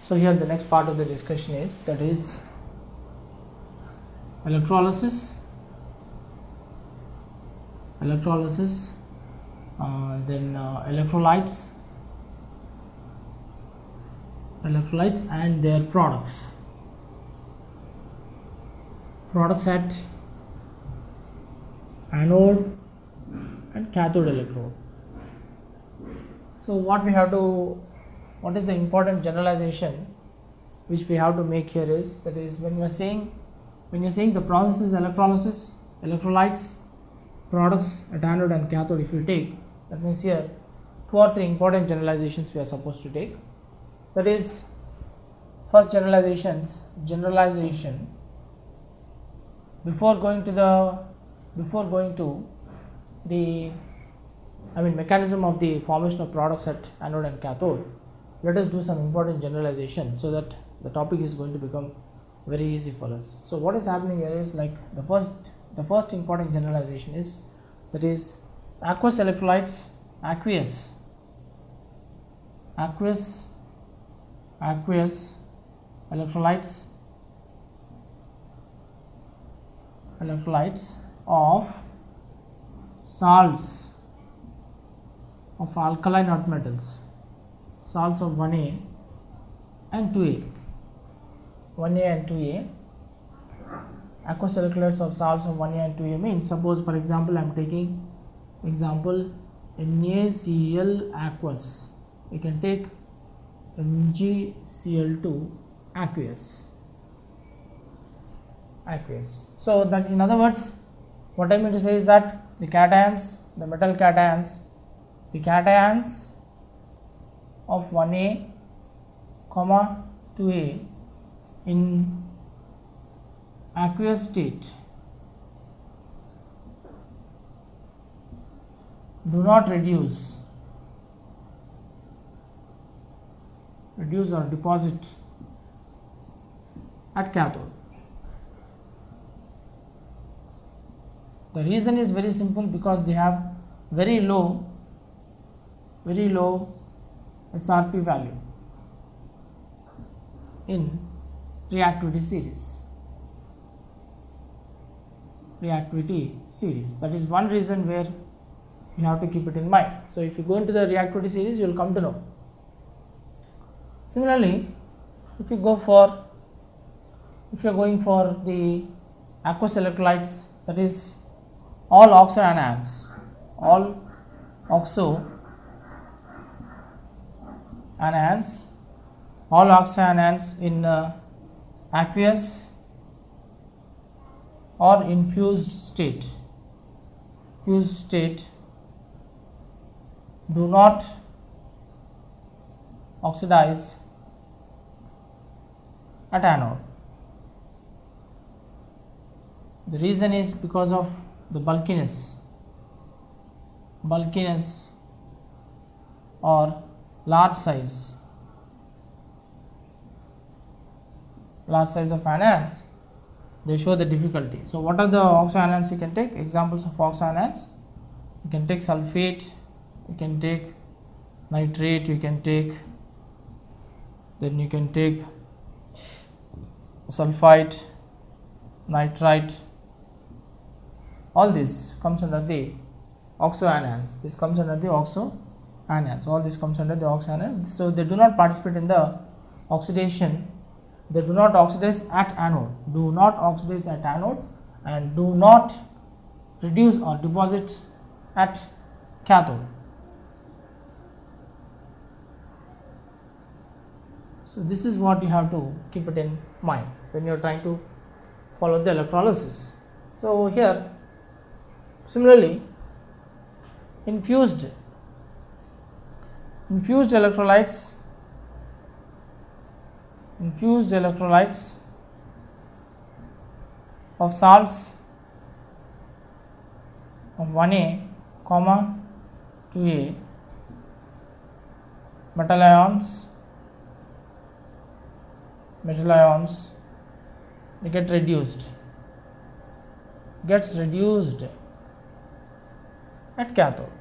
So here the next part of the discussion is, that is electrolysis, then electrolytes and their products at anode and cathode electrode. So what is the important generalization which we have to make here is, that is when you are saying the process is electrolysis, electrolytes, products at anode and cathode, if you take, that means here 2 or 3 important generalizations we are supposed to take. That is, first generalization before going to the mechanism of the formation of products at anode and cathode. Let us do some important generalization so that the topic is going to become very easy for us. So what is happening here is, like, the first important generalization is, that is aqueous electrolytes, aqueous electrolytes of salts of alkaline earth metals, salts of 1A and 2A. Aqueous electrolytes of salts of 1A and 2A means, suppose for example I am taking example NaCl aqueous, you can take MgCl2 aqueous. So that, in other words, what I mean to say is that the metal cations of 1A, 2A in aqueous state do not reduce or deposit at cathode. The reason is very simple, because they have very low SRP value in reactivity series. That is one reason where you have to keep it in mind. So if you go into the reactivity series, you will come to know. Similarly, if you are going for the aqueous electrolytes, that is all oxo anions in aqueous or infused state do not oxidize at anode. The reason is because of the bulkiness or large size of anions, they show the difficulty. So what are the oxo anions you can take? Examples of oxo anions: you can take sulfate, you can take nitrate, you can take sulfite, nitrite. All this comes under the oxo anions. All this comes under the oxo anions. So they do not participate in the oxidation. They do not oxidize at anode. And do not reduce or deposit at cathode. So this is what you have to keep it in mind when you are trying to follow the electrolysis. So here, similarly, infused electrolytes of salts of 1A, 2A, metal ions, they gets reduced at cathode.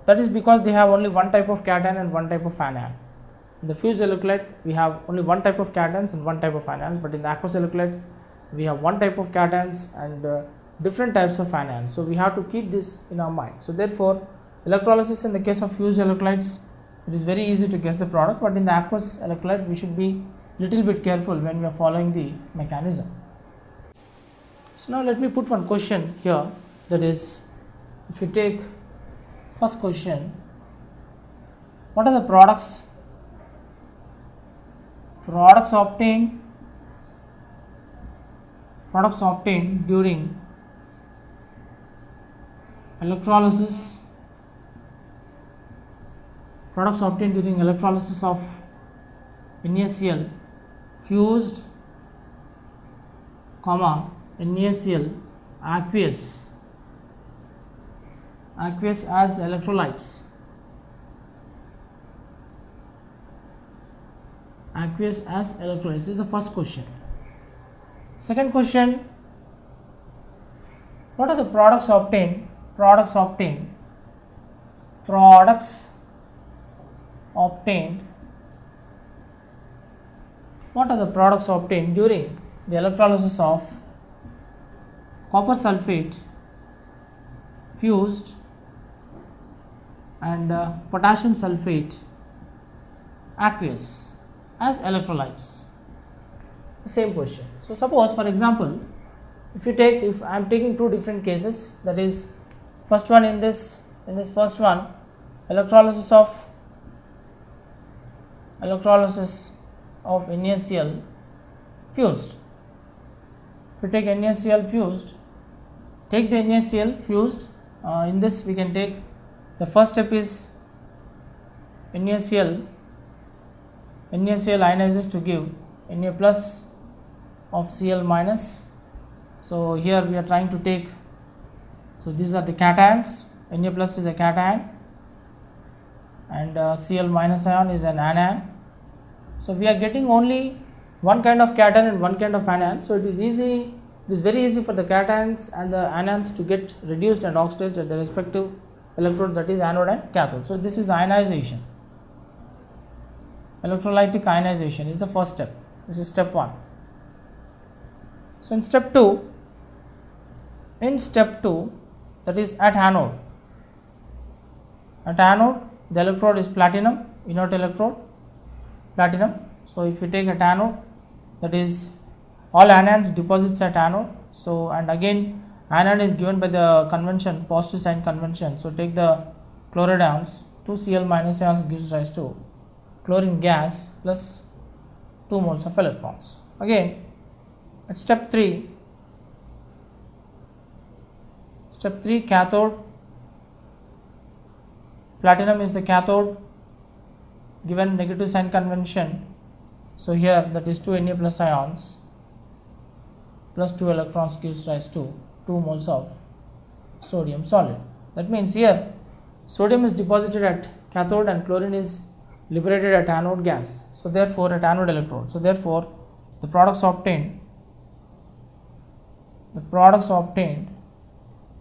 That is because they have only one type of cation and one type of anion. In the fused electrolyte, we have only one type of cations and one type of anions, but in the aqueous electrolytes, we have one type of cations and different types of anions. So we have to keep this in our mind. So therefore, electrolysis in the case of fused electrolytes, it is very easy to guess the product, but in the aqueous electrolyte, we should be little bit careful when we are following the mechanism. So now let me put one question here, that is, if you take first question, what are the products obtained during electrolysis of NaCl fused, NaCl aqueous as electrolytes. This is the first question. Second question, what are the products obtained during the electrolysis of copper sulfate fused and potassium sulfate aqueous as electrolytes? Same question. So suppose, for example, if I am taking two different cases, that is, first one, in this first one, electrolysis of NaCl fused. If you take NaCl fused, take the NaCl fused. In this we can take the first step is NaCl ionizes to give Na plus of Cl minus. So here we are trying to take, so these are the cations, Na plus is a cation and Cl minus ion is an anion. So we are getting only one kind of cation and one kind of anion. So it is very easy for the cations and the anions to get reduced and oxidized at the respective electrode, that is anode and cathode. So this is ionization. Electrolytic ionization is the first step. This is step 1. So in step 2, that is at anode. The electrode is platinum, inert electrode, platinum. So if you take at anode, that is all anions deposits at anode. So and again anion is given by the convention, positive sign convention. So take the chloride ions, 2 Cl minus ions gives rise to chlorine gas plus 2 moles of electrons. Again at step 3 cathode, platinum is the cathode, given negative sign convention. So here that is 2 Na plus ions plus 2 electrons gives rise to 2 moles of sodium solid. That means here sodium is deposited at cathode and chlorine is liberated at anode gas. So therefore at anode electrode. So therefore the products obtained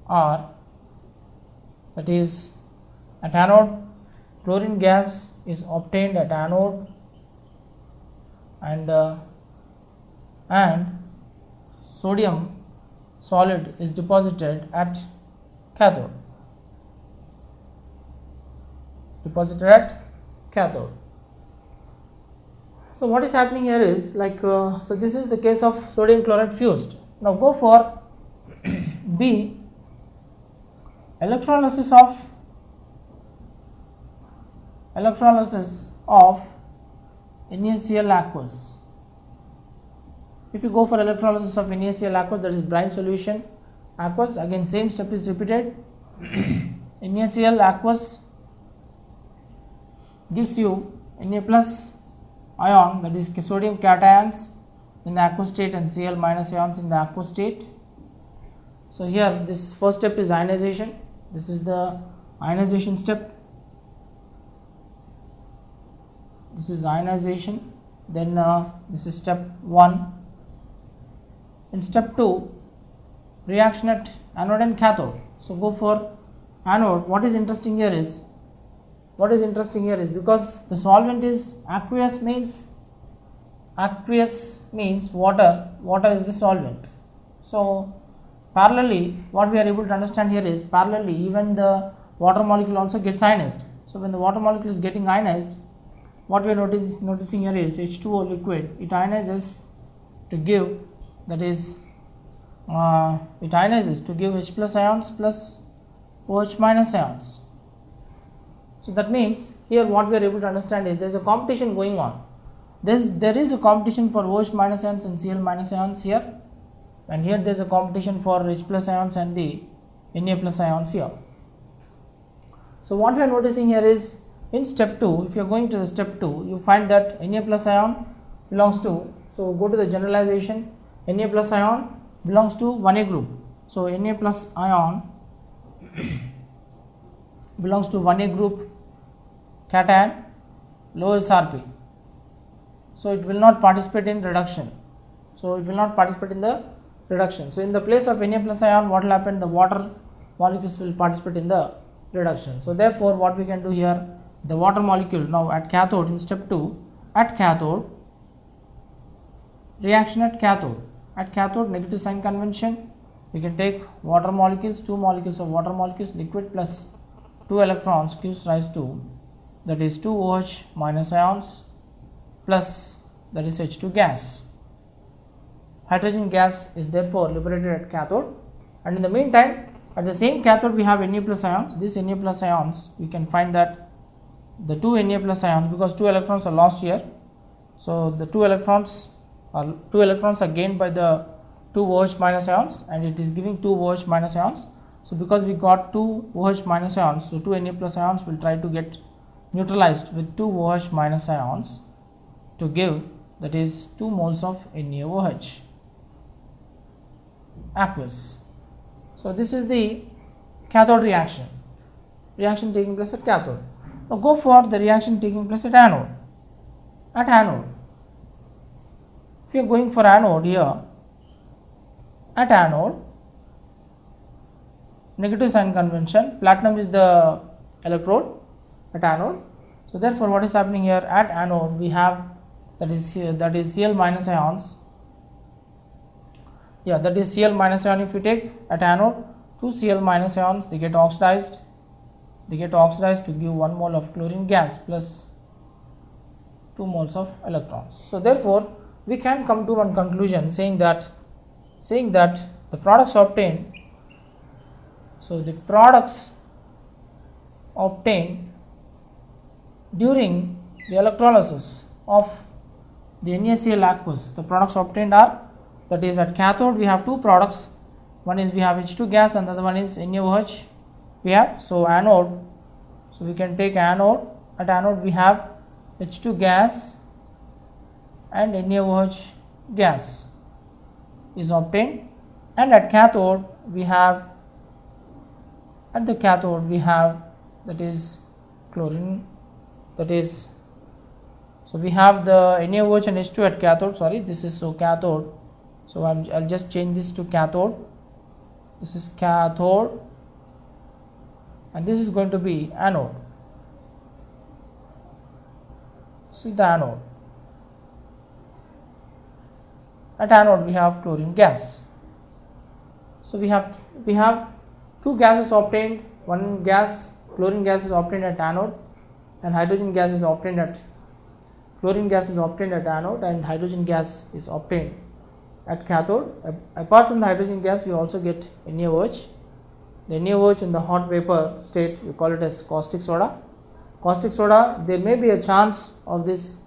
are, that is, at anode chlorine gas is obtained at anode and sodium solid is deposited at cathode. So what is happening here is like, so this is the case of sodium chloride fused. Now go for B, electrolysis of NaCl aqueous. If you go for electrolysis of NaCl aqueous, that is brine solution aqueous, again same step is repeated. NaCl aqueous gives you Na plus ion, that is sodium cations in the aqueous state and Cl minus ions in the aqueous state. So here this first step is ionization. This is the ionization step. This is ionization. Then this is step 1. In step 2, reaction at anode and cathode. So go for anode. What is interesting here is what is interesting here is because the solvent is aqueous means water is the solvent. So parallelly what we are able to understand here is parallelly even the water molecule also gets ionized. So when the water molecule is getting ionized, what we are noticing here is H2O liquid, it ionizes to give, that is it ionizes to give H plus ions plus OH minus ions. So that means here what we are able to understand is there is a competition going on. There is a competition for OH minus ions and Cl minus ions here, and here there is a competition for H plus ions and the Na plus ions here. So what we are noticing here is in step 2, if you are going to the step 2, you find that Na plus ion belongs to, so go to the generalization, Na plus ion belongs to 1A group. So Na plus ion belongs to 1A group cation, low SRP. So it will not participate in reduction. So in the place of Na plus ion, what will happen? The water molecules will participate in the reduction. So therefore what we can do here, the water molecule now at cathode in step 2, at cathode, reaction at cathode negative sign convention, we can take water molecules, 2 molecules of water molecules, liquid plus 2 electrons gives rise to, that is 2 OH minus ions plus, that is H2 gas. Hydrogen gas is therefore liberated at cathode, and in the meantime at the same cathode we have Na plus ions. This Na plus ions, we can find that the 2 Na plus ions, because 2 electrons are lost here, so the 2 electrons are gained by the 2 OH minus ions, and it is giving 2 OH minus ions. So because we got 2 OH minus ions, so 2 Na plus ions will try to get neutralized with 2 OH minus ions to give, that is 2 moles of NaOH aqueous. So this is the cathode reaction taking place at cathode. Now go for the reaction taking place at anode. At anode, if you are going for anode here, at anode, negative sign convention, platinum is the electrode at anode. So therefore what is happening here at anode, we have, that is Cl minus ions. Yeah, that is Cl minus ion. If you take at anode, 2 Cl minus ions, they get oxidized to give 1 mole of chlorine gas plus 2 moles of electrons. So therefore we can come to one conclusion saying that the products obtained, so the products obtained during the electrolysis of the NaCl aqueous, the products obtained are, that is at cathode we have 2 products, one is we have H2 gas and the other one is NaOH we have. So anode, so we can take anode, at anode we have H2 gas and NaOH gas is obtained, and at cathode we have, that is chlorine, that is, so we have the NaOH and H2 at cathode, sorry, this is so cathode, so I'll just change this to cathode, this is cathode, and this is going to be anode, this is the anode. At anode we have chlorine gas. So we have 2 gases obtained, one gas, chlorine gas is obtained at anode, and hydrogen gas is obtained at, chlorine gas is obtained at anode, and hydrogen gas is obtained at cathode. Apart from the hydrogen gas, we also get NaOH. The NaOH in the hot vapor state, we call it as caustic soda. Caustic soda, there may be a chance of this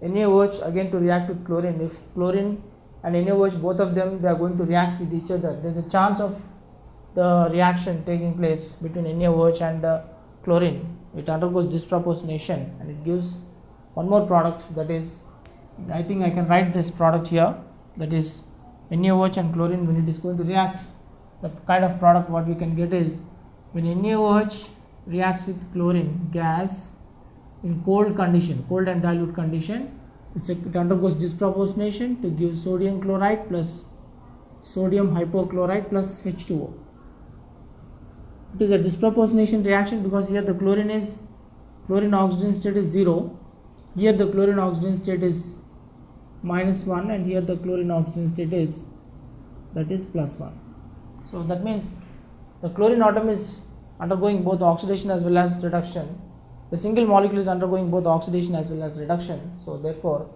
NaOH again to react with chlorine. If chlorine and NaOH, both of them, they are going to react with each other, there is a chance of the reaction taking place between NaOH and chlorine. It undergoes disproportionation and it gives one more product, that is, I think I can write this product here, that is NaOH and chlorine. When it is going to react, the kind of product what we can get is, when NaOH reacts with chlorine gas in cold condition, cold and dilute condition, it undergoes disproportionation to give sodium chloride plus sodium hypochlorite plus H2O. It is a disproportionation reaction because here the chlorine is chlorine oxygen state is 0, here the chlorine oxygen state is -1, and here the chlorine oxygen state is, that is, +1. So that means the chlorine atom is undergoing both oxidation as well as reduction. The single molecule is undergoing both oxidation as well as reduction. So therefore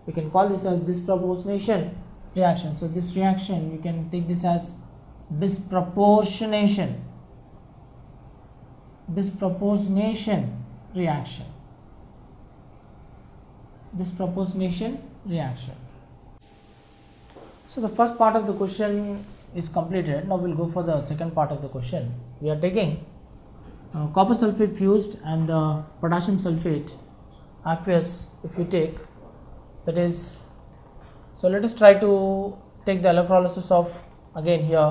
we can call this as disproportionation reaction. So this reaction, we can take this as disproportionation reaction. Disproportionation reaction. So the first part of the question is completed. Now we'll go for the second part of the question. We are taking copper sulfate fused and potassium sulfate aqueous. If you take, that is, so let us try to take the electrolysis of, again here,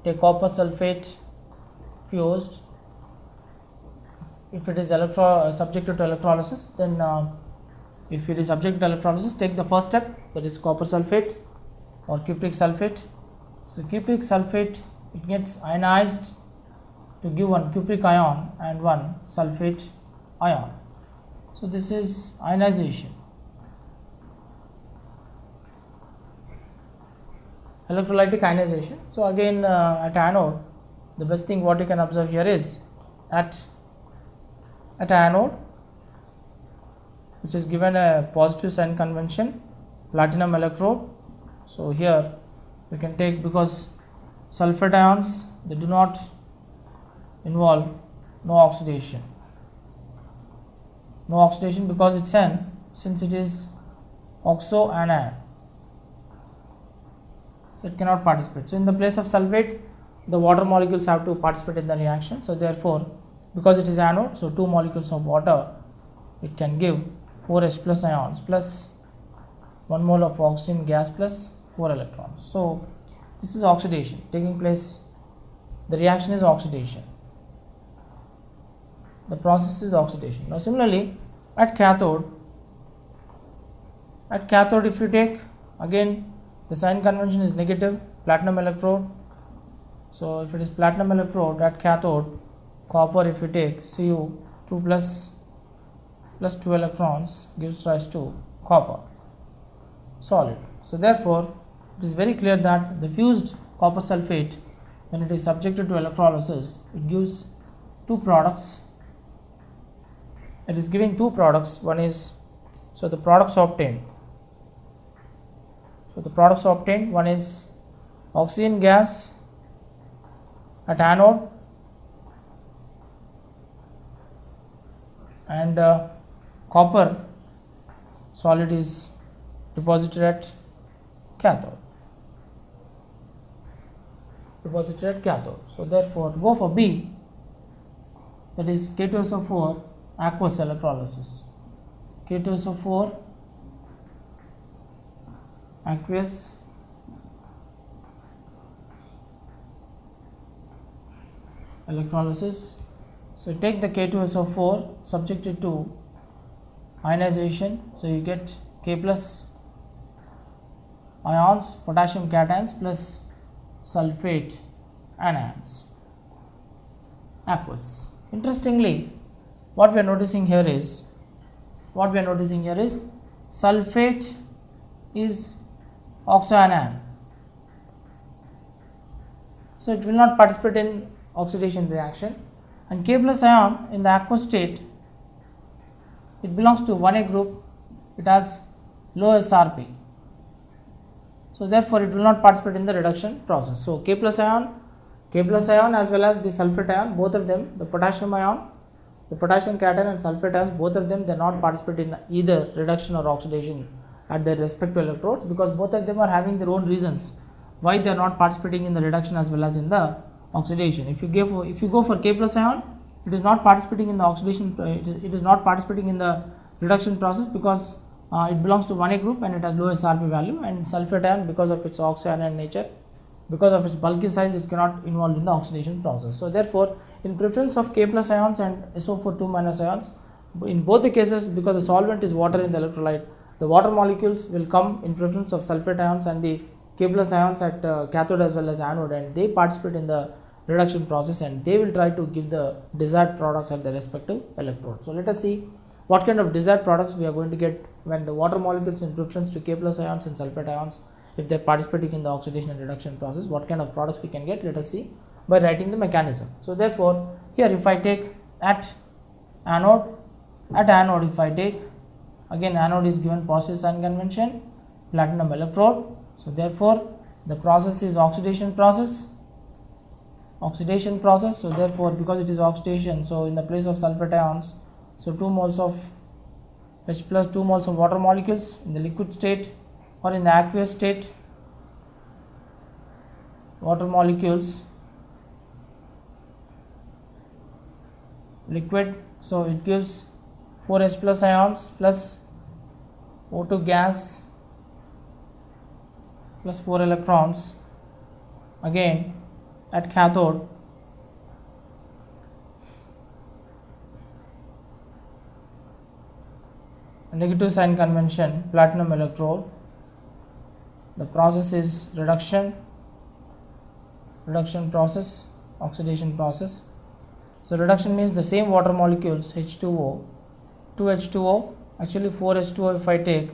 take copper sulfate fused. If it is subjected to electrolysis, then if it is subject to electrolysis, take the first step, that is copper sulfate or cupric sulfate. So cupric sulfate, it gets ionized to give one cupric ion and one sulfate ion. So this is ionization. Electrolytic ionization. So again at anode, the best thing what you can observe here is at anode, which is given a positive sign convention, platinum electrode. So here we can take, because sulfate ions, they do not involve no oxidation because it's N, since it is oxoanion, it cannot participate. So in the place of sulfate, the water molecules have to participate in the reaction. So therefore, because it is anode, so 2 molecules of water, it can give 4 H plus ions plus 1 mole of oxygen gas plus 4 electrons. So this is oxidation taking place. The reaction is oxidation. The process is oxidation. Now similarly at cathode, if you take, again the sign convention is negative, platinum electrode. So if it is platinum electrode at cathode, copper, if you take Cu 2 plus 2 electrons gives rise to copper solid. So therefore it is very clear that the fused copper sulfate, when it is subjected to electrolysis, it gives 2 products. It is giving 2 products. One is, so the products obtained. One is oxygen gas at anode and copper solid is deposited at cathode. So therefore go for B, that is K2SO4 aqueous electrolysis. K2SO4 aqueous electrolysis. So take the K2SO4, subject it to ionization, so you get K plus ions, potassium cations plus sulfate anions, aqueous. Interestingly, what we are noticing here is sulfate is oxoanion, so it will not participate in oxidation reaction, and K plus ion in the aqueous state, it belongs to 1A group, it has low SRP, so therefore it will not participate in the reduction process. So K plus ion as well as the sulfate ion, both of them, the potassium ion, the potassium cation and sulfate ions, both of them, they are not participate in either reduction or oxidation at their respective electrodes, because both of them are having their own reasons why they are not participating in the reduction as well as in the oxidation. If you go for K plus ion, it is not participating in the oxidation, it is not participating in the reduction process because it belongs to 1A group and it has low SRP value, and sulfate ion, because of its oxoanion nature, because of its bulky size, it cannot involve in the oxidation process. So therefore, in preference of K plus ions and SO4 2 minus ions, in both the cases, because the solvent is water in the electrolyte, the water molecules will come in preference of sulfate ions and the K plus ions at cathode as well as anode, and they participate in the reduction process, and they will try to give the desired products at the respective electrode. So let us see what kind of desired products we are going to get when the water molecules in preference to K+ ions and sulfate ions, if they are participating in the oxidation and reduction process, what kind of products we can get. Let us see by writing the mechanism. So therefore here if I take at anode if I take, again anode is given positive sign convention, platinum electrode. So therefore the process is oxidation process. So therefore because it is oxidation, so in the place of sulfate ions, so 2 moles of H plus 2 moles of water molecules in the liquid state or in the aqueous state, water molecules liquid, so it gives 4 H plus ions plus O2 gas plus 4 electrons. Again at cathode, negative sign convention, platinum electrode. The process is reduction process, oxidation process. So reduction means the same water molecules H2O, 2 H2O, actually 4 H2O if I take,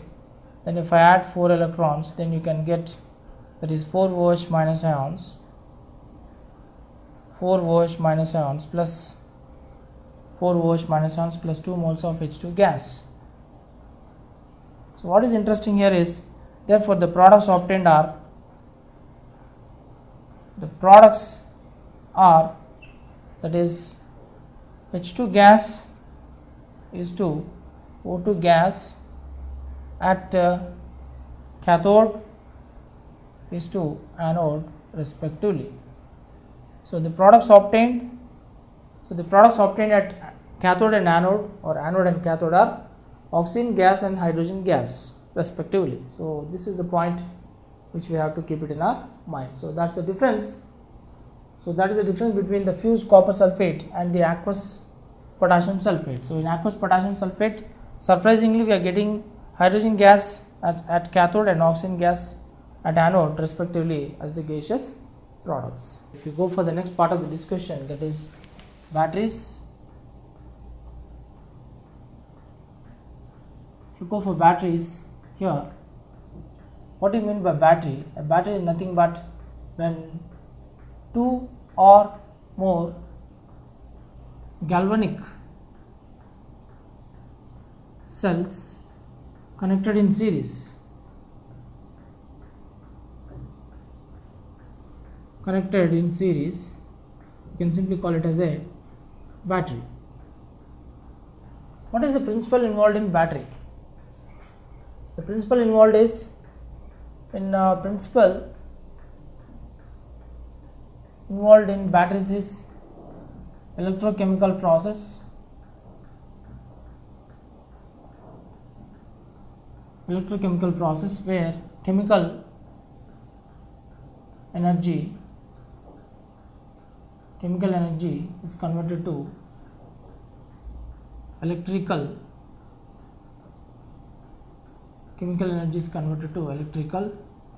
then if I add 4 electrons, then you can get, that is 4 OH minus ions, 4 OH minus ions plus 4 OH minus ions plus 2 moles of H2 gas. So what is interesting here is, therefore the products obtained are, that is H2 gas is to O2 gas at cathode is to anode respectively. So the products obtained at cathode and anode, or anode and cathode, are oxygen gas and hydrogen gas respectively. So this is the point which we have to keep it in our mind. So that's the difference. So that is the difference between the fused copper sulfate and the aqueous potassium sulfate. So in aqueous potassium sulfate, surprisingly we are getting hydrogen gas at cathode and oxygen gas at anode respectively as the gaseous products. If you go for the next part of the discussion, that is batteries. If you go for batteries, here what do you mean by battery? A battery is nothing but when 2 or more galvanic cells connected in series, you can simply call it as a battery. What is the principle involved in battery? The principle involved is, involved in batteries is electrochemical process, where chemical energy is converted to electrical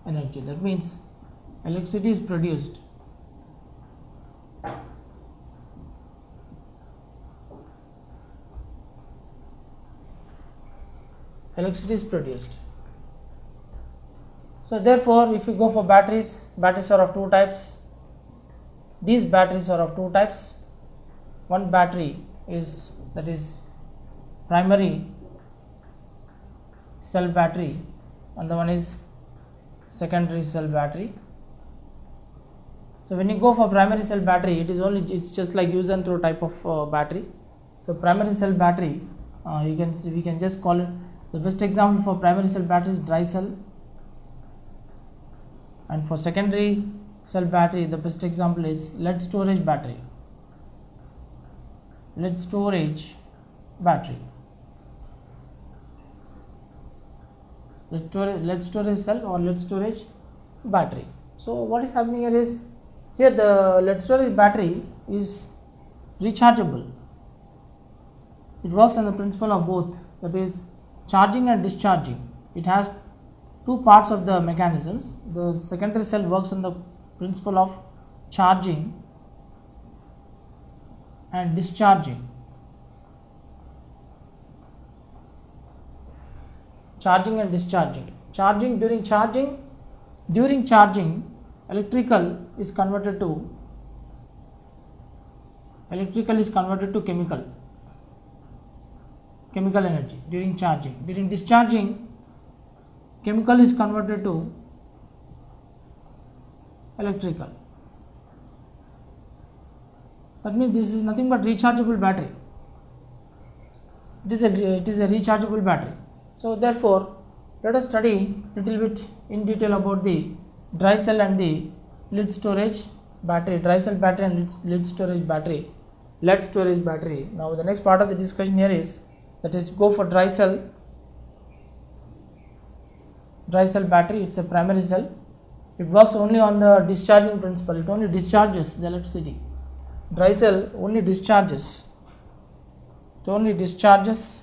energy. That means electricity is produced. So therefore if you go for batteries are of two types. These batteries are of two types. One battery is, that is primary cell battery, and the one is secondary cell battery. So when you go for primary cell battery, it's just like use and throw type of battery. So primary cell battery, we can just call it, the best example for primary cell battery is dry cell, and for secondary cell battery the best example is lead storage battery. Lead storage cell or lead storage battery. So what is happening here is, here the lead storage battery is rechargeable. It works on the principle of both, that is charging and discharging. It has two parts of the mechanisms. The secondary cell works on the principle of charging, and discharging. Charging and discharging. During charging, electrical is converted to chemical energy during charging. During discharging, chemical is converted to electrical. That means this is nothing but rechargeable battery. It is a rechargeable battery. So therefore, let us study little bit in detail about the dry cell and the lead storage battery. Dry cell battery and lead storage battery. Lead storage battery. Now the next part of the discussion here is, that is, go for dry cell battery. It's a primary cell. It works only on the discharging principle. It only discharges the electricity. Dry cell only discharges. It only discharges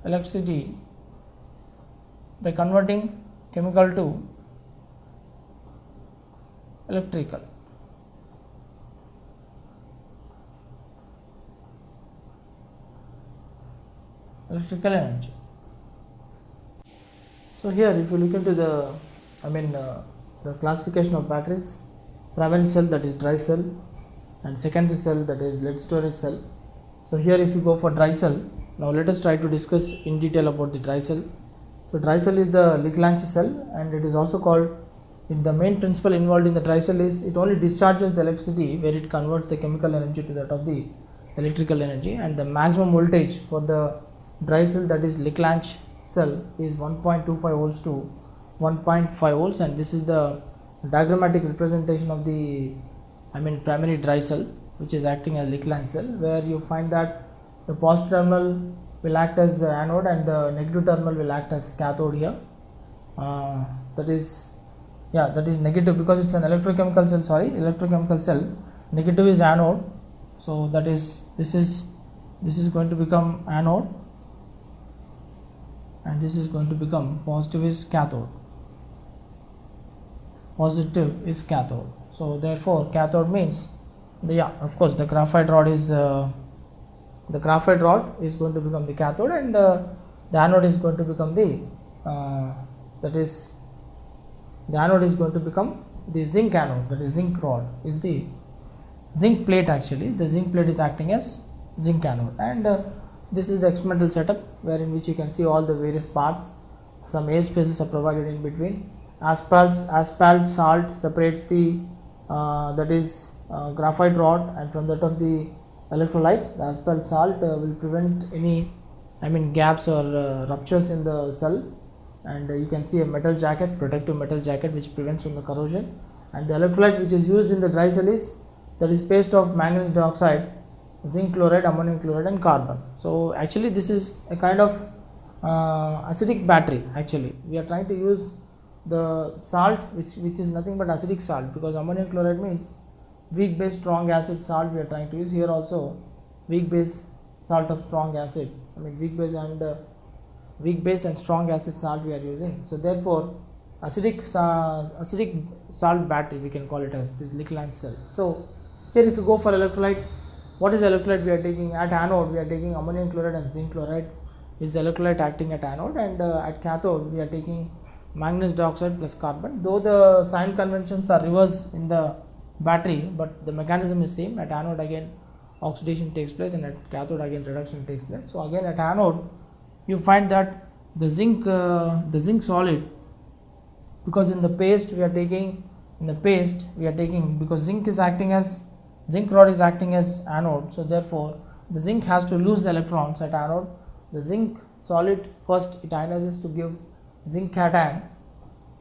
electricity by converting chemical to electrical. Energy. So here, if you look into the classification of batteries, primary cell, that is dry cell, and secondary cell, that is lead storage cell. So here, if you go for dry cell, now let us try to discuss in detail about the dry cell. So dry cell is the Leclanche cell, and it is also called, the main principle involved in the dry cell is it only discharges the electricity where it converts the chemical energy to that of the electrical energy, and the maximum voltage for the dry cell, that is Leclanche cell, is 1.25 volts to 1.5 volts, and this is the diagrammatic representation of the primary dry cell, which is acting as Leclanche cell, where you find that the positive terminal will act as the anode and the negative terminal will act as cathode here. That is negative because it's an electrochemical cell. Negative is anode, so that is this is going to become anode, and this is going to become positive is cathode. So therefore, cathode means of course the graphite rod is going to become the cathode, and the anode is going to become the anode is going to become the zinc anode, that is zinc rod is the zinc plate. Actually, the zinc plate is acting as zinc anode, and this is the experimental setup wherein which you can see all the various parts. Some air spaces are provided in between. Asphalt salt separates the graphite rod, and from that of the electrolyte, the asphalt salt will prevent any gaps or ruptures in the cell, and you can see a protective metal jacket which prevents from the corrosion. And the electrolyte which is used in the dry cell is paste of manganese dioxide, zinc chloride, ammonium chloride, and carbon. So actually this is a kind of acidic battery. Actually we are trying to use the salt which is nothing but acidic salt, because ammonium chloride means weak base strong acid salt we are trying to use. Here also weak base salt of strong acid, weak base and strong acid salt we are using. So therefore acidic salt battery we can call it as this Leclanche cell. So here if you go for electrolyte, what is electrolyte we are taking? At anode we are taking ammonium chloride and zinc chloride is the electrolyte acting at anode, and at cathode we are taking manganese dioxide plus carbon. Though the sign conventions are reversed in the battery, but the mechanism is same. At anode again oxidation takes place, and at cathode again reduction takes place. So again at anode you find that the zinc solid, because in the paste we are taking because zinc rod is acting as anode, so therefore the zinc has to lose the electrons at anode. The zinc solid first it ionizes to give zinc cation,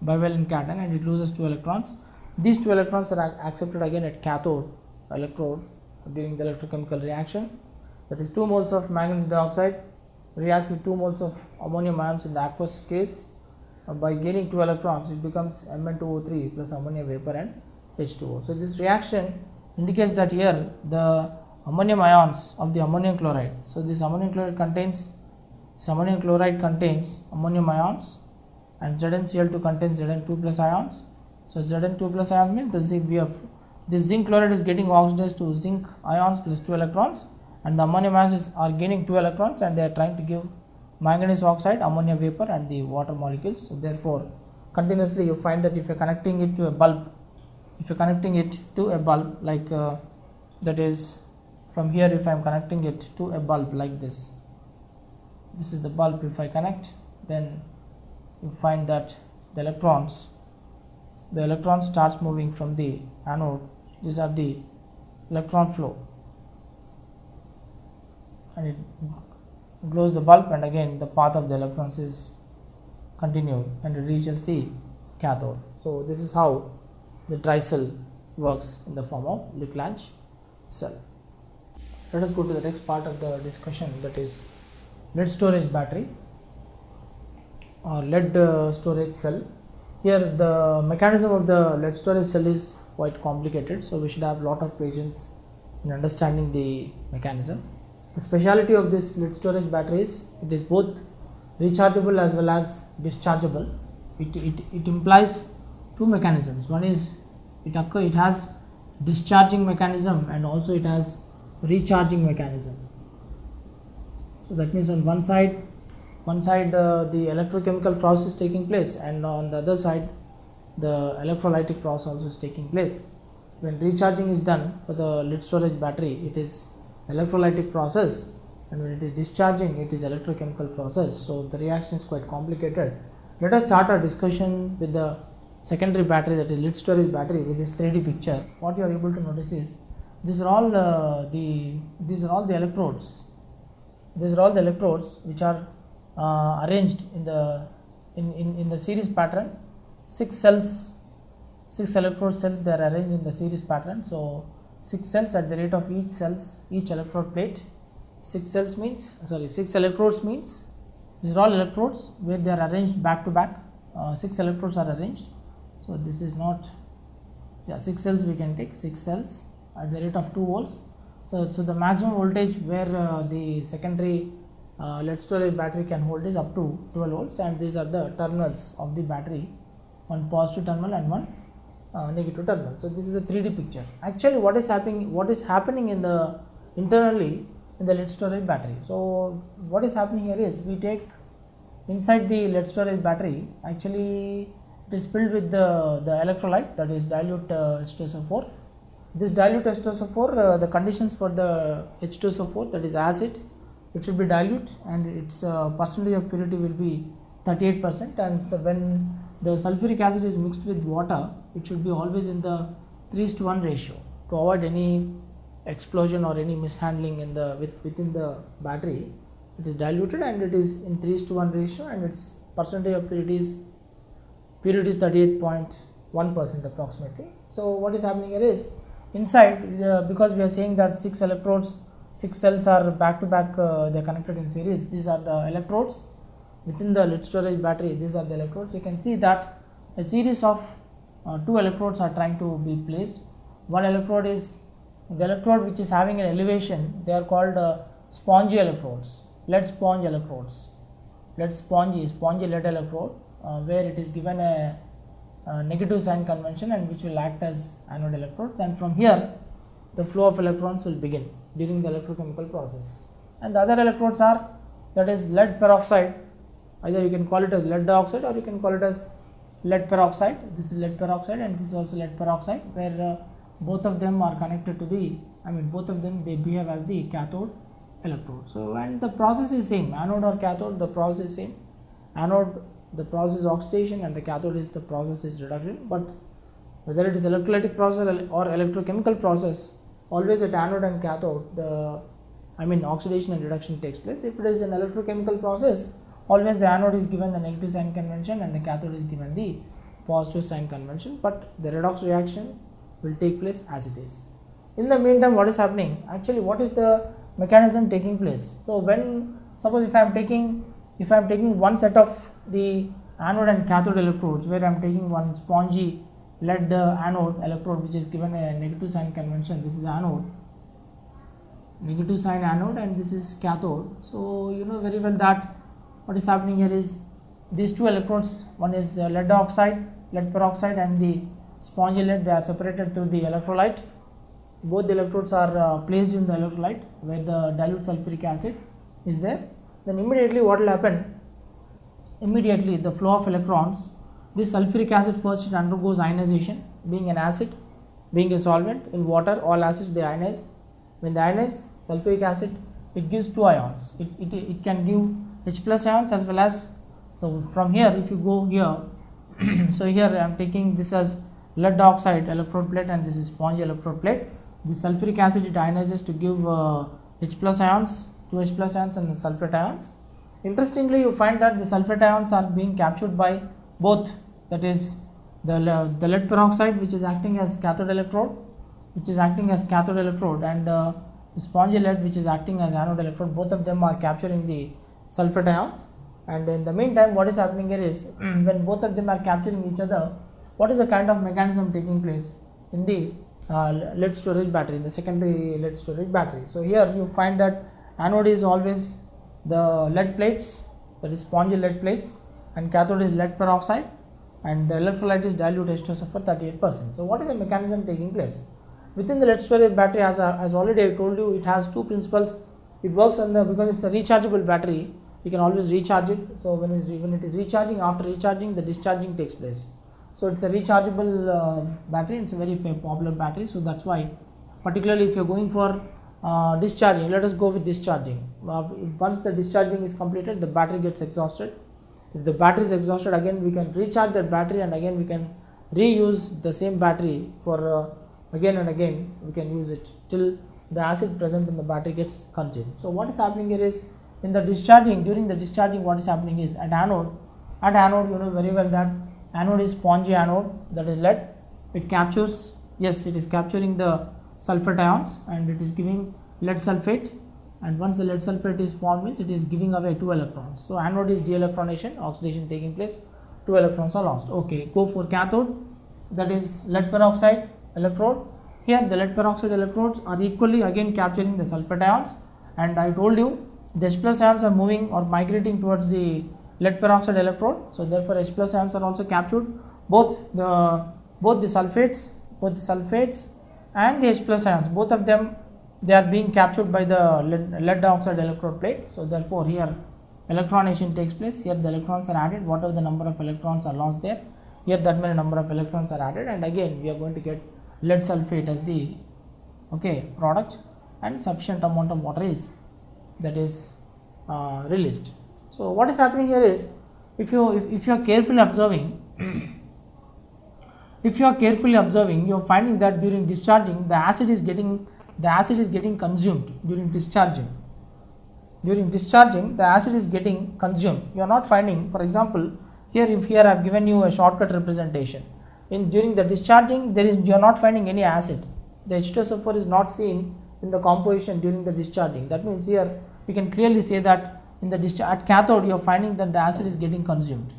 bivalent cation, and it loses 2 electrons. These 2 electrons are accepted again at cathode electrode during the electrochemical reaction. That is 2 moles of manganese dioxide reacts with 2 moles of ammonium ions in the aqueous case. By gaining 2 electrons it becomes Mn2O3 plus ammonia vapor and H2O. So this reaction indicates that here the ammonium ions of the ammonium chloride. So this ammonium chloride contains ammonium ions, and ZnCl2 contains Zn2 plus ions. So Zn2 plus ions means the zinc, we have this zinc chloride is getting oxidized to zinc ions plus 2 electrons, and the ammonium ions are gaining 2 electrons, and they are trying to give manganese oxide, ammonia vapor and the water molecules. So therefore continuously you find that if you are connecting it to a bulb, like that is from here, if I am connecting it to a bulb like this is the bulb. If I connect, then you find that the electrons starts moving from the anode. These are the electron flow, and it glows the bulb, and again the path of the electrons is continued and it reaches the cathode. So this is how the dry cell works in the form of Leclanche cell. Let us go to the next part of the discussion, that is lead storage battery or lead storage cell. Here the mechanism of the lead storage cell is quite complicated, so we should have lot of patience in understanding the mechanism. The speciality of this lead storage battery is it is both rechargeable as well as dischargeable. It implies two mechanisms. One is it has discharging mechanism, and also it has recharging mechanism. So that means on one side the electrochemical process is taking place, and on the other side the electrolytic process also is taking place. When recharging is done for the lead storage battery, it is electrolytic process, and when it is discharging, it is electrochemical process. So the reaction is quite complicated. Let us start our discussion with the secondary battery, that is lead storage battery, with this 3D picture. What you are able to notice is these are all the electrodes. These are all the electrodes which are arranged in the series pattern. 6 electrode cells, they are arranged in the series pattern. So 6 cells at the rate of each electrode plate. 6 electrodes means these are all electrodes where they are arranged back to back. 6 electrodes are arranged. So this is not 6 cells, we can take 6 cells at the rate of 2 volts. So the maximum voltage where the secondary lead storage battery can hold is up to 12 volts, and these are the terminals of the battery, one positive terminal and one negative terminal. So this is a 3D picture. Actually what is happening internally in the lead storage battery. So what is happening here is, we take inside the lead storage battery, actually it is filled with the electrolyte, that is dilute H2SO4. This dilute H2SO4, the conditions for the H2SO4, that is acid, it should be dilute, and its percentage of purity will be 38%, and so when the sulfuric acid is mixed with water, it should be always in the 3:1 ratio to avoid any explosion or any mishandling within the battery. It is diluted and it is in 3:1 ratio, and its percentage of purity is 38.1% approximately. So what is happening here is, inside because we are saying that 6 cells are back to back, they are connected in series. These are the electrodes within the lead storage battery. These are the electrodes. You can see that a series of 2 electrodes are trying to be placed. One electrode is the electrode which is having an elevation. They are called spongy electrodes, lead sponge electrodes. Spongy lead electrode, where it is given a negative sign convention, and which will act as anode electrodes, and from here the flow of electrons will begin during the electrochemical process. And the other electrodes are, that is lead peroxide. Either you can call it as lead dioxide or you can call it as lead peroxide. This is lead peroxide and this is also lead peroxide, where both of them are connected to both of them, they behave as the cathode electrode. So and the process is same, anode or cathode, the process is same. Anode, the process is oxidation, and the cathode is the process is reduction. But whether it is electrolytic process or electrochemical process, always at anode and cathode oxidation and reduction takes place. If it is an electrochemical process, always the anode is given the negative sign convention and the cathode is given the positive sign convention, but the redox reaction will take place as it is. In the meantime, what is happening? Actually, what is the mechanism taking place? So when, suppose if I am taking one set of the anode and cathode electrodes, where I am taking one spongy lead anode electrode which is given a negative sign convention, this is anode, negative sign anode, and this is cathode. So you know very well that what is happening here is these two electrodes, one is lead peroxide and the spongy lead, they are separated through the electrolyte. Both the electrodes are placed in the electrolyte where the dilute sulfuric acid is there. Then immediately what will happen? Immediately the flow of electrons, this sulfuric acid first it undergoes ionization. Being an acid, being a solvent, in water all acids they ionize. When they ionize sulfuric acid, it gives two ions. It can give H plus ions as well as, so from here if you go here, so here I am taking this as lead oxide electrode plate and this is sponge electrode plate. The sulfuric acid it ionizes to give H plus ions, two H plus ions and sulfate ions. Interestingly, you find that the sulfate ions are being captured by both, that is the lead peroxide which is acting as cathode electrode, and the spongy lead which is acting as anode electrode. Both of them are capturing the sulfate ions, and in the meantime what is happening here is when both of them are capturing each other, what is the kind of mechanism taking place in the lead storage battery, in the secondary lead storage battery. So here you find that anode is always the lead plates, that is spongy lead plates, and cathode is lead peroxide, and the electrolyte is dilute H2SO for 38%. So what is the mechanism taking place within the lead storage battery? As already I told you, it has two principles. It works on the, because it's a rechargeable battery, you can always recharge it. So when it is recharging, after recharging the discharging takes place. So it's a rechargeable battery. It's a very popular battery. So that's why, particularly if you're going for discharging, let us go with discharging. Once the discharging is completed, the battery gets exhausted. If the battery is exhausted, again we can recharge that battery, and again we can reuse the same battery for again and again we can use it till the acid present in the battery gets consumed. So what is happening here is, in the discharging, during the discharging, what is happening is, at anode you know very well that anode is spongy anode, that is lead. It captures, yes, it is capturing the sulfate ions and it is giving lead sulfate, and once the lead sulfate is formed, means it is giving away 2 electrons. So anode is de-electronation, oxidation taking place, 2 electrons are lost. Okay, go for cathode, that is lead peroxide electrode. Here the lead peroxide electrodes are equally again capturing the sulfate ions, and I told you the H plus ions are moving or migrating towards the lead peroxide electrode. So therefore H plus ions are also captured, both the sulfates and the H plus ions, both of them, they are being captured by the lead oxide electrode plate. So therefore here electronation takes place. Here the electrons are added, whatever the number of electrons are lost there, here that many number of electrons are added, and again we are going to get lead sulfate as the product, and sufficient amount of water is released. So what is happening here is, if you are carefully observing you are finding that during discharging the acid is getting consumed. During discharging the acid is getting consumed. You are not finding, for example, here I have given you a shortcut representation. During the discharging, you are not finding any acid. The H2SO4 is not seen in the composition during the discharging. That means here we can clearly say that at cathode you are finding that the acid is getting consumed.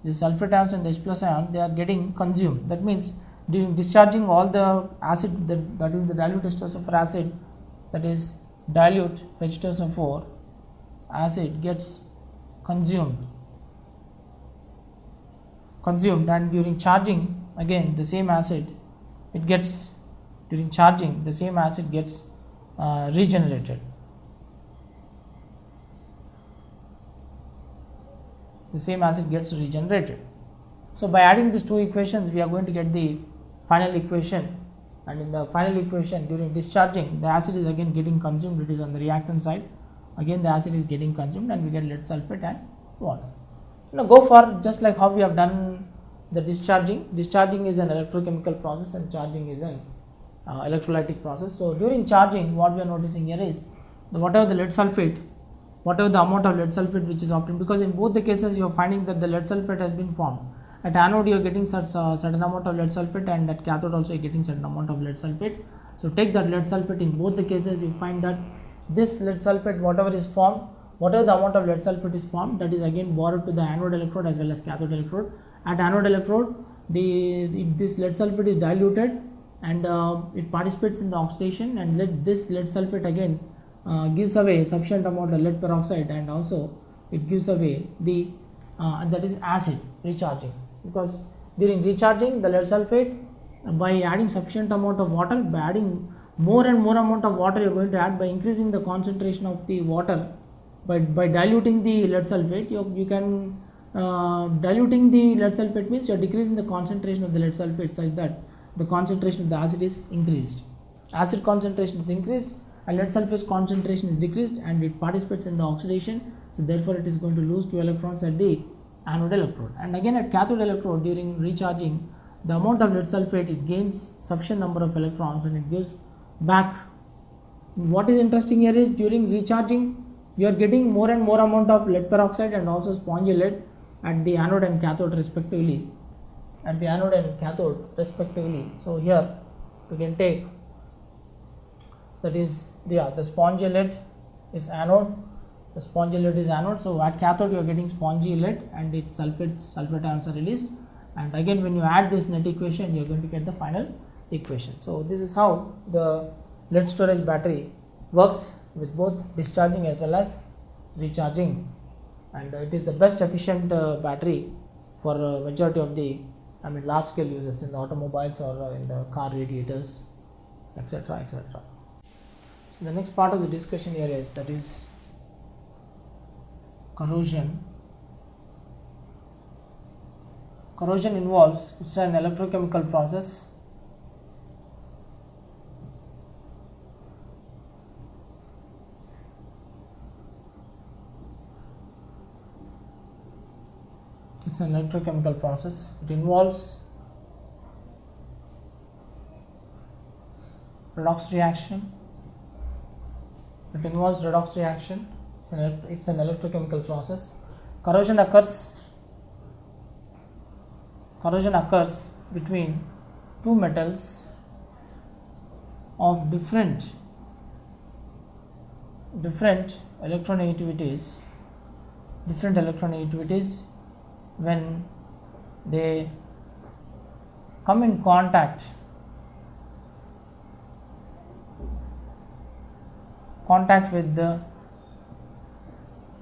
The sulfate ions and the H plus ion, they are getting consumed. That means during discharging, all the acid, that is the dilute H2SO4 acid, that is dilute H2SO4 acid gets consumed, and during charging again the same acid gets regenerated. The same acid gets regenerated. So by adding these two equations, we are going to get the final equation, and in the final equation, during discharging the acid is again getting consumed. It is on the reactant side, again the acid is getting consumed, and we get lead sulfate and water. Now go for just like how we have done the discharging. Discharging is an electrochemical process and charging is an electrolytic process. So during charging, what we are noticing here is whatever the amount of lead sulfate which is obtained, because in both the cases you are finding that the lead sulfate has been formed. At anode you are getting certain amount of lead sulfate, and at cathode also you are getting certain amount of lead sulfate. So take that lead sulfate, in both the cases you find that this lead sulfate, whatever is formed, whatever the amount of lead sulfate is formed, that is again borrowed to the anode electrode as well as cathode electrode. At anode electrode, this lead sulfate is diluted and it participates in the oxidation, and this lead sulfate again gives away sufficient amount of lead peroxide, and also it gives away the and that is acid recharging, because during recharging the lead sulfate, by adding sufficient amount of water, by adding more and more amount of water you are going to add, by increasing the concentration of the water, by diluting the lead sulfate, you can diluting the lead sulfate means you are decreasing the concentration of the lead sulfate such that the concentration of the acid is increased. Acid concentration is increased and lead sulfate concentration is decreased, and it participates in the oxidation, so therefore it is going to lose 2 electrons at the anode electrode. And again at cathode electrode, during recharging, the amount of lead sulfate, it gains sufficient number of electrons and it gives back. What is interesting here is during recharging you are getting more and more amount of lead peroxide and also spongy lead at the anode and cathode respectively, so here we can take, that is the spongy lead is anode, so at cathode you are getting spongy lead and its sulfate ions are released, and again when you add this net equation you are going to get the final equation. So this is how the lead storage battery works with both discharging as well as recharging, and it is the best efficient battery for majority of the large scale uses in the automobiles or in the car radiators, etc., etc. So the next part of the discussion here is, that is corrosion. Corrosion involves, it's an electrochemical process It involves redox reaction. It's an electrochemical process. Corrosion occurs between two metals of different electronegativities when they come in contact with the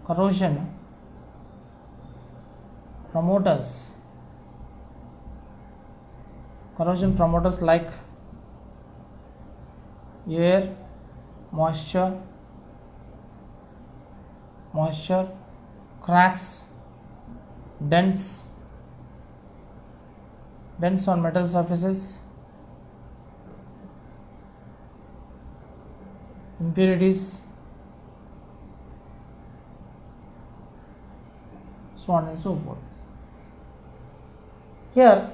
corrosion promoters like air, moisture, cracks, dents on metal surfaces, impurities, so on and so forth. Here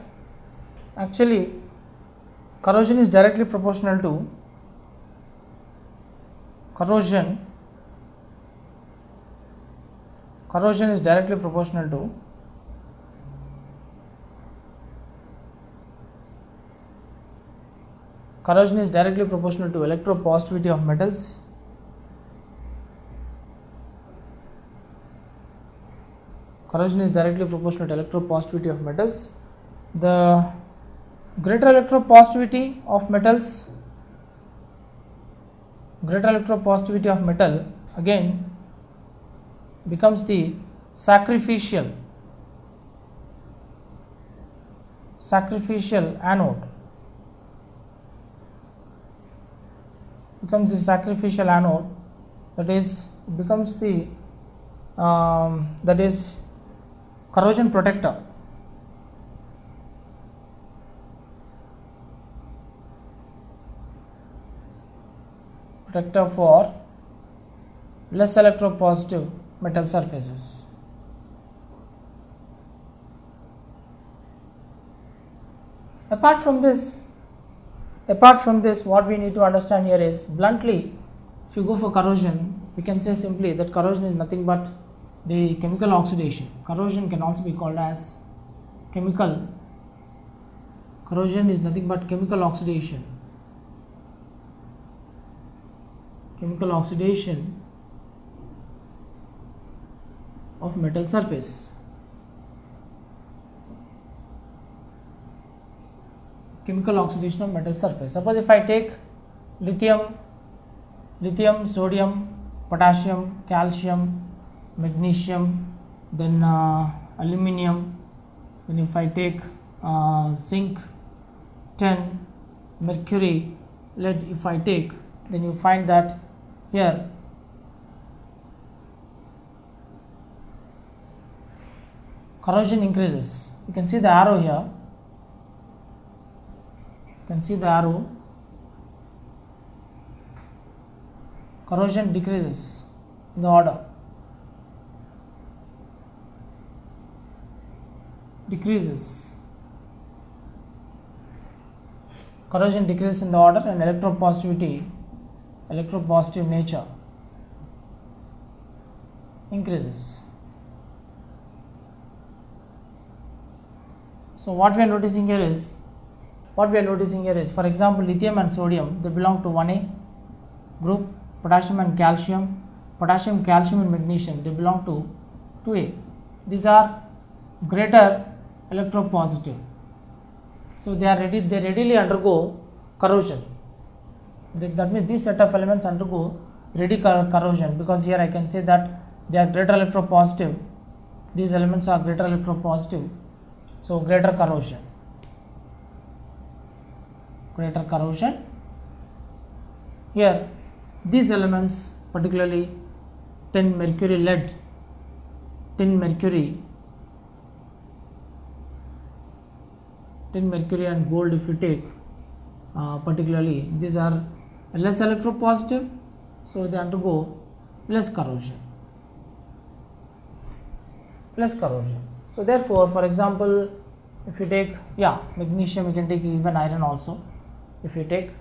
actually corrosion is directly proportional to electropositivity of metals. The greater electropositivity of metal again becomes the sacrificial anode. That is becomes the corrosion protector. For less electropositive metal surfaces. Apart from this, what we need to understand here is, bluntly, if you go for corrosion, we can say simply that corrosion is nothing but the chemical oxidation. Corrosion can also be called as chemical. Corrosion is nothing but chemical oxidation. Of metal surface. Suppose if I take lithium, sodium, potassium, calcium, magnesium, then aluminium, then if I take zinc, tin, mercury, lead, if I take, then you find that here corrosion increases. You can see the arrow here, you can see the arrow, corrosion decreases in the order, decreases, corrosion decreases in the order, and electropositive nature increases. So what we are noticing here is, for example, lithium and sodium, they belong to 1A group. Potassium and calcium, calcium and magnesium, they belong to 2A. These are greater electropositive. So they readily undergo corrosion. That means these set of elements undergo ready corrosion, because here I can say that they are greater electropositive. These elements are greater electropositive. So greater corrosion. Here these elements, particularly tin, mercury, lead, tin, mercury and gold, if you take particularly, these are less electropositive, so they undergo less corrosion. So therefore, for example, if you take magnesium, you can take even iron also. If you take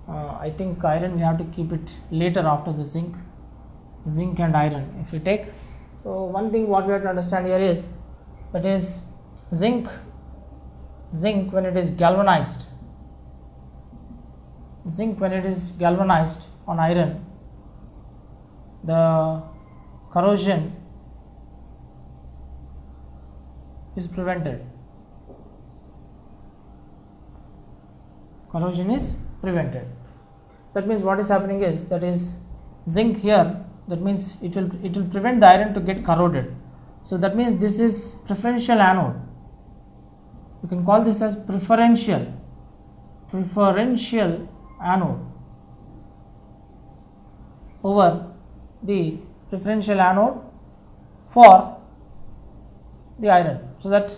I think iron, we have to keep it later after the zinc and iron. If you take, so one thing what we have to understand here is, that is zinc when it is galvanized, on iron, the corrosion is prevented. That means what is happening is, that is zinc here, that means it will prevent the iron to get corroded. So that means this is preferential anode. You can call this as preferential anode over the preferential anode for the iron, so that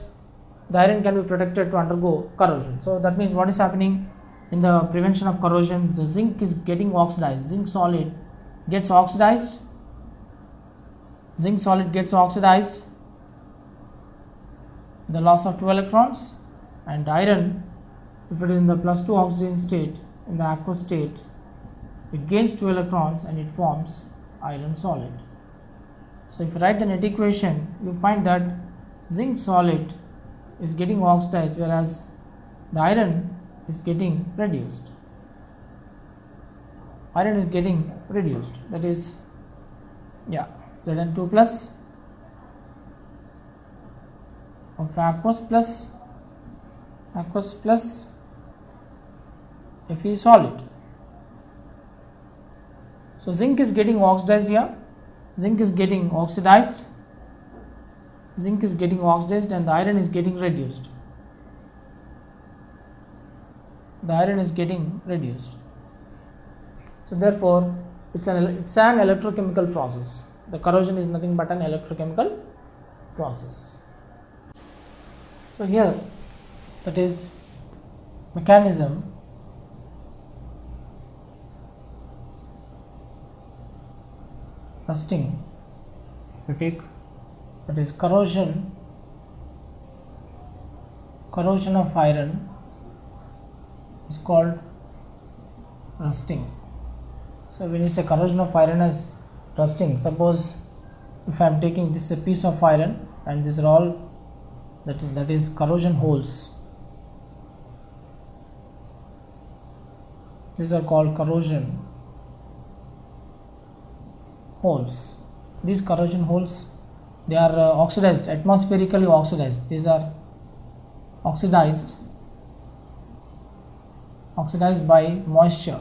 the iron can be protected to undergo corrosion. So that means what is happening in the prevention of corrosion, the zinc is getting oxidized, zinc solid gets oxidized, the loss of 2 electrons, and iron, if it is in the +2 oxygen state, in the aqueous state, it gains 2 electrons and it forms iron solid. So if you write the net equation, you find that zinc solid is getting oxidized, whereas the iron is getting reduced. That is Zn2 plus of aqueous plus Fe solid. So zinc is getting oxidized here, zinc is getting oxidized, and the iron is getting reduced. So therefore it's an electrochemical process. The corrosion is nothing but an electrochemical process. So here, that is mechanism rusting. You take, that is corrosion of iron is called rusting. So when you say corrosion of iron as rusting, suppose if I am taking this a piece of iron, and these are all that is corrosion holes. These are called corrosion holes. These corrosion holes, they are oxidized, atmospherically oxidized. These are oxidized by moisture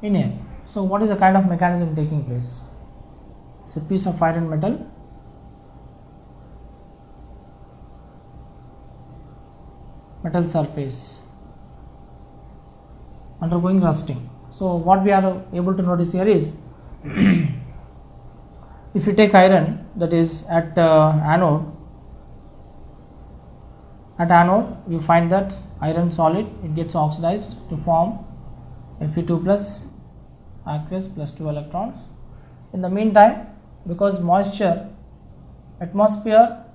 in air. So what is the kind of mechanism taking place? It's a piece of iron metal surface undergoing rusting. So what we are able to notice here is if you take iron that is at anode you find that iron solid, it gets oxidized to form Fe2 plus aqueous plus 2 electrons. In the meantime, because moisture, atmosphere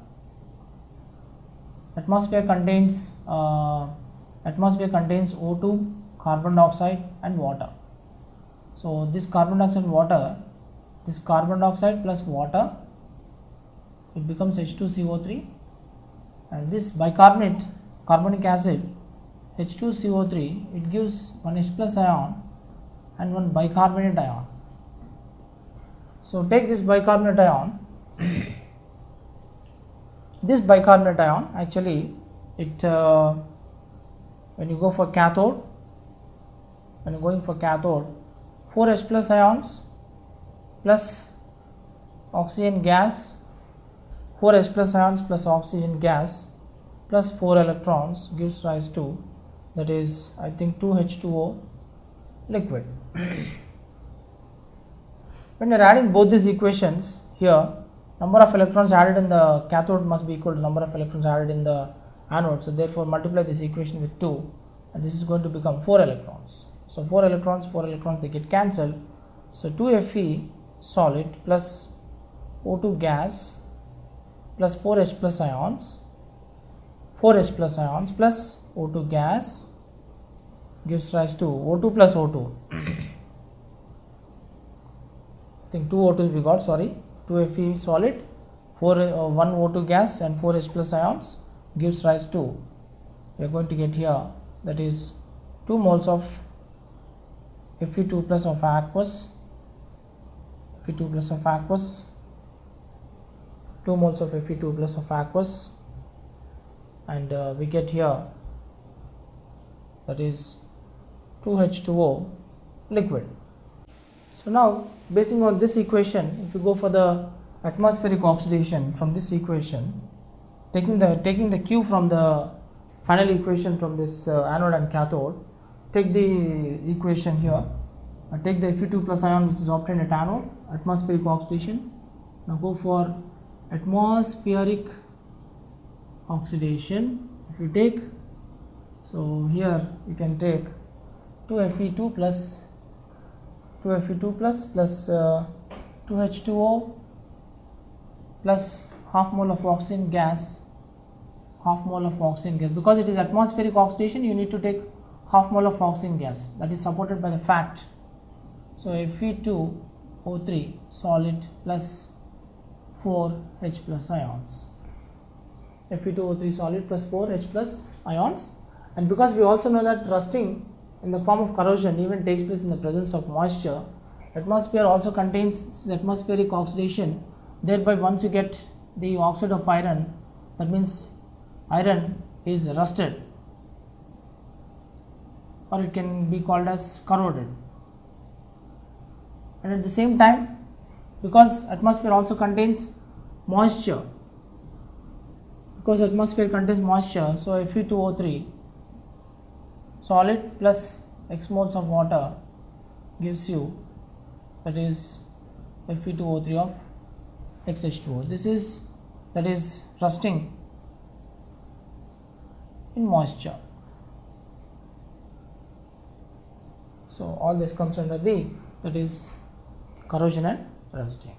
contains O2, carbon dioxide and water. So this carbon dioxide plus water, it becomes H2CO3, and this carbonic acid H2CO3, it gives one H plus ion and one bicarbonate ion. So take this bicarbonate ion. This bicarbonate ion actually it when you go for cathode, 4 H plus ions plus oxygen gas, 4 H plus ions plus oxygen gas plus 4 electrons gives rise to, that is I think 2H2O liquid. When you are adding both these equations here, number of electrons added in the cathode must be equal to number of electrons added in the anode. So therefore multiply this equation with 2 and this is going to become 4 electrons. So 4 electrons they get cancelled. So 2Fe solid plus O2 gas plus 4H plus ions plus O2 gas gives rise to O2 plus O2. I think 2 O2s we got, 2Fe solid, 1 O2 gas and 4H plus ions gives rise to, we are going to get here, that is 2 moles of Fe2 plus of aqueous, 2 moles of Fe2 plus of aqueous, and we get here, that is 2H2O liquid. So now basing on this equation, if you go for the atmospheric oxidation from this equation, taking the Q from the final equation from this anode and cathode, take the equation here, take the Fe2 plus ion which is obtained at anode, atmospheric oxidation. Now go for atmospheric oxidation. If you take, so here you can take 2Fe2 plus 2H2O plus half mole of oxygen gas, because it is atmospheric oxidation, you need to take half mole of oxygen gas, that is supported by the fact. So Fe2O3 solid plus 4H plus ions, Fe2O3 solid plus 4H plus ions. And because we also know that rusting in the form of corrosion even takes place in the presence of moisture, atmosphere also contains this atmospheric oxidation. Thereby once you get the oxide of iron, that means iron is rusted, or it can be called as corroded. And at the same time, because atmosphere also contains moisture, so Fe2O3 solid plus X moles of water gives you, that is Fe2O3 of XH2O. This is, that is rusting in moisture. So all this comes under the, that is corrosion and rusting.